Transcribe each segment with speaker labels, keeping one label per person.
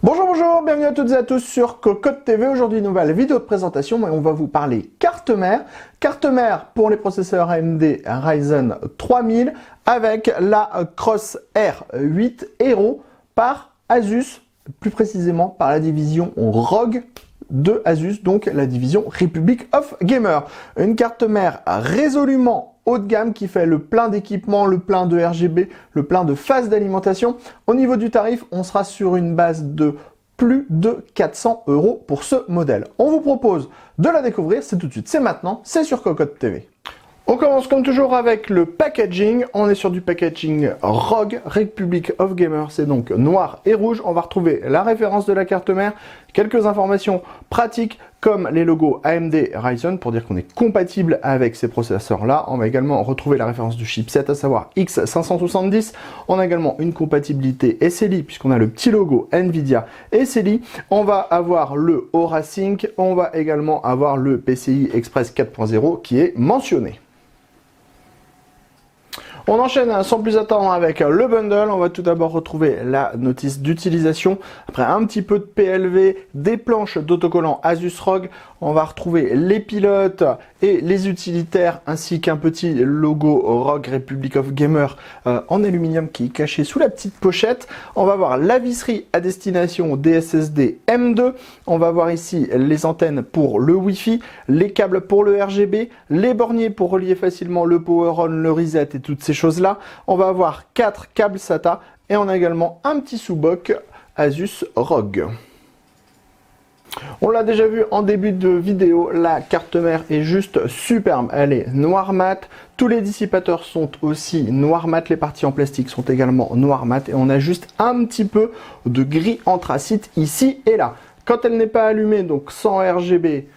Speaker 1: Bonjour, bienvenue à toutes et à tous sur Cocotte TV. Aujourd'hui, nouvelle vidéo de présentation et on va vous parler carte mère. Carte mère pour les processeurs AMD Ryzen 3000 avec la Crosshair 8 Hero par Asus, plus précisément par la division ROG de Asus, donc la division Republic of Gamer. Une carte mère résolument haut de gamme qui fait le plein d'équipements, le plein de RGB, le plein de phases d'alimentation. Au niveau du tarif, on sera sur une base de plus de 400 € pour ce modèle. On vous propose de la découvrir, c'est tout de suite, c'est maintenant, c'est sur Cocotte TV. On commence comme toujours avec le packaging. On est sur du packaging ROG, Republic of Gamer, c'est donc noir et rouge. On va retrouver la référence de la carte mère, quelques informations pratiques comme les logos AMD Ryzen pour dire qu'on est compatible avec ces processeurs-là. On va également retrouver la référence du chipset, à savoir X570. On a également une compatibilité SLI puisqu'on a le petit logo Nvidia SLI. On va avoir le Aura Sync. On va également avoir le PCI Express 4.0 qui est mentionné. On enchaîne sans plus attendre avec le bundle. On va tout d'abord retrouver la notice d'utilisation. Après un petit peu de PLV, des planches d'autocollants Asus ROG. On va retrouver les pilotes et les utilitaires ainsi qu'un petit logo ROG Republic of Gamer en aluminium qui est caché sous la petite pochette. On va voir la visserie à destination des SSD M2. On va voir ici les antennes pour le Wi-Fi, les câbles pour le RGB, les borniers pour relier facilement le power on, le reset et toutes ces choses-là. On va avoir 4 câbles SATA et on a également un petit sous-boc Asus ROG. On l'a déjà vu en début de vidéo, la carte mère est juste superbe. Elle est noir mat, tous les dissipateurs sont aussi noir mat, les parties en plastique sont également noir mat et on a juste un petit peu de gris anthracite ici et là. Quand elle n'est pas allumée, donc sans RGB,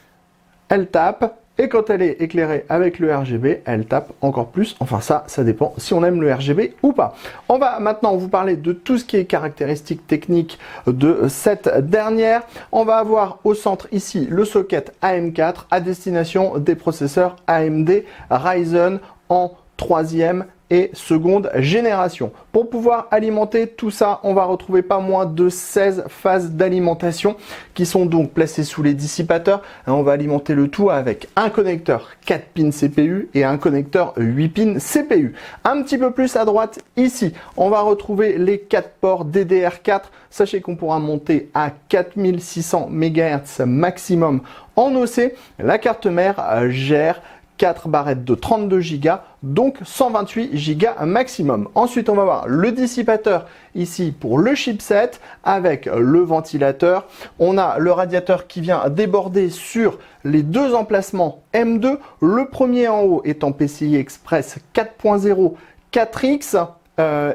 Speaker 1: elle tape. Et quand elle est éclairée avec le RGB, elle tape encore plus. Enfin ça dépend si on aime le RGB ou pas. On va maintenant vous parler de tout ce qui est caractéristiques techniques de cette dernière. On va avoir au centre ici le socket AM4 à destination des processeurs AMD Ryzen en 3e et seconde génération. Pour pouvoir alimenter tout ça, on va retrouver pas moins de 16 phases d'alimentation qui sont donc placées sous les dissipateurs. Et on va alimenter le tout avec un connecteur 4 pins CPU et un connecteur 8 pins CPU. Un petit peu plus à droite ici, on va retrouver les 4 ports DDR4. Sachez qu'on pourra monter à 4600 MHz maximum en OC. La carte mère gère 4 barrettes de 32 Go, donc 128 Go maximum. Ensuite, on va voir le dissipateur ici pour le chipset avec le ventilateur. On a le radiateur qui vient déborder sur les deux emplacements M2. Le premier en haut est en PCI Express 4.0 4X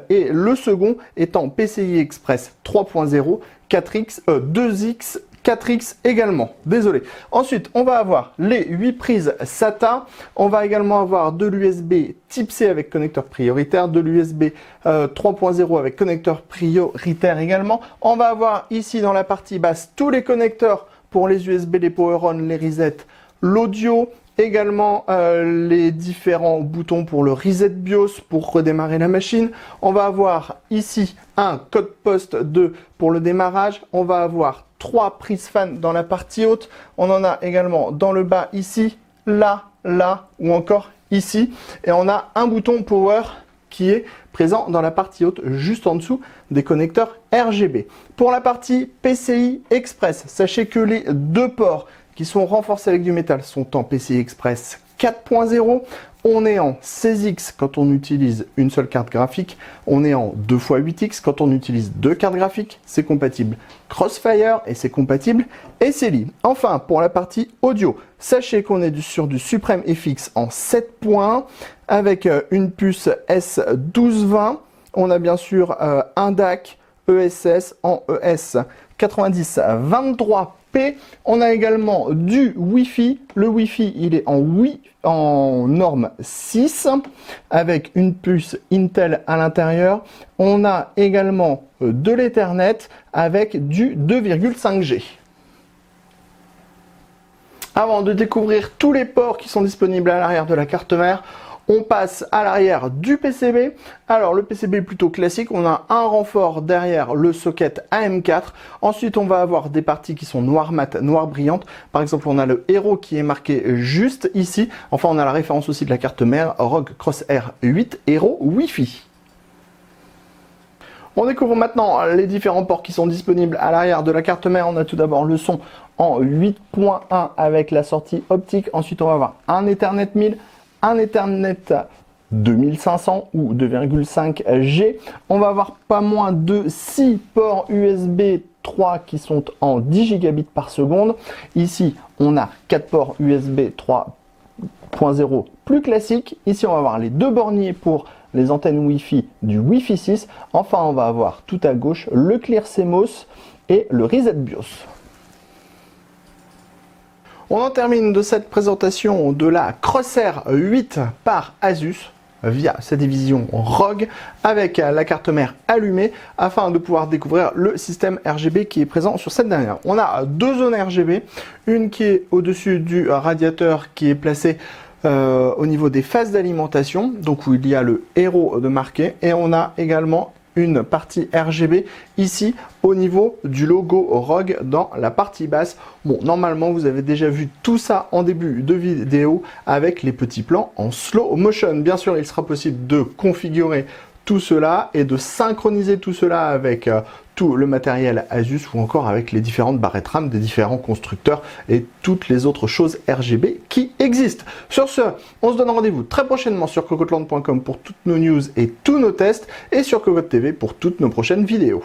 Speaker 1: et le second est en PCI Express 3.0 4X 2X 4X également, désolé. Ensuite, on va avoir les 8 prises SATA. On va également avoir de l'USB Type C avec connecteur prioritaire, de l'USB 3.0 avec connecteur prioritaire également. On va avoir ici dans la partie basse tous les connecteurs pour les USB, les power on, les reset, l'audio. Également les différents boutons pour le reset BIOS pour redémarrer la machine. On va avoir ici un code post 2 pour le démarrage. On va avoir 3 prises fan dans la partie haute. On en a également dans le bas ici, là, là ou encore ici. Et on a un bouton power qui est présent dans la partie haute juste en dessous des connecteurs RGB. Pour la partie PCI Express, sachez que les deux ports qui sont renforcés avec du métal sont en PCI Express 4.0. On est en 16X quand on utilise une seule carte graphique. On est en 2x8X quand on utilise deux cartes graphiques. C'est compatible Crossfire et c'est compatible SLI. Enfin, pour la partie audio, sachez qu'on est sur du Supreme FX en 7.1 avec une puce S1220. On a bien sûr un DAC ESS en ES 9023P. On a également du Wi-Fi. Le Wi-Fi, il est en norme 6 avec une puce Intel à l'intérieur. On a également de l'Ethernet avec du 2,5G. Avant de découvrir tous les ports qui sont disponibles à l'arrière de la carte mère, on passe à l'arrière du PCB. Alors le PCB est plutôt classique, on a un renfort derrière le socket AM4. Ensuite on va avoir des parties qui sont noir mat, noir brillante. Par exemple on a le Hero qui est marqué juste ici. Enfin on a la référence aussi de la carte mère ROG Crosshair 8 Hero Wi-Fi. On découvre maintenant les différents ports qui sont disponibles à l'arrière de la carte mère. On a tout d'abord le son en 8.1 avec la sortie optique. Ensuite on va avoir un Ethernet 1000, un Ethernet 2500 ou 2,5G. On va avoir pas moins de 6 ports USB 3 qui sont en 10 gigabits par seconde. Ici, on a 4 ports USB 3.0 plus classiques. Ici, on va avoir les deux borniers pour les antennes Wi-Fi du Wi-Fi 6. Enfin, on va avoir tout à gauche le Clear CMOS et le Reset BIOS. On en termine de cette présentation de la Crosshair 8 par Asus via sa division ROG avec la carte mère allumée afin de pouvoir découvrir le système RGB qui est présent sur cette dernière. On a deux zones RGB, une qui est au-dessus du radiateur qui est placée au niveau des phases d'alimentation, donc où il y a le Hero de marqué, et on a également une partie RGB ici au niveau du logo ROG dans la partie basse. Bon, normalement vous avez déjà vu tout ça en début de vidéo avec les petits plans en slow motion. Bien sûr, il sera possible de configurer tout cela et de synchroniser tout cela avec tout le matériel Asus ou encore avec les différentes barrettes RAM des différents constructeurs et toutes les autres choses RGB qui existent. Sur ce, on se donne rendez-vous très prochainement sur cocoteland.com pour toutes nos news et tous nos tests et sur Cocotte TV pour toutes nos prochaines vidéos.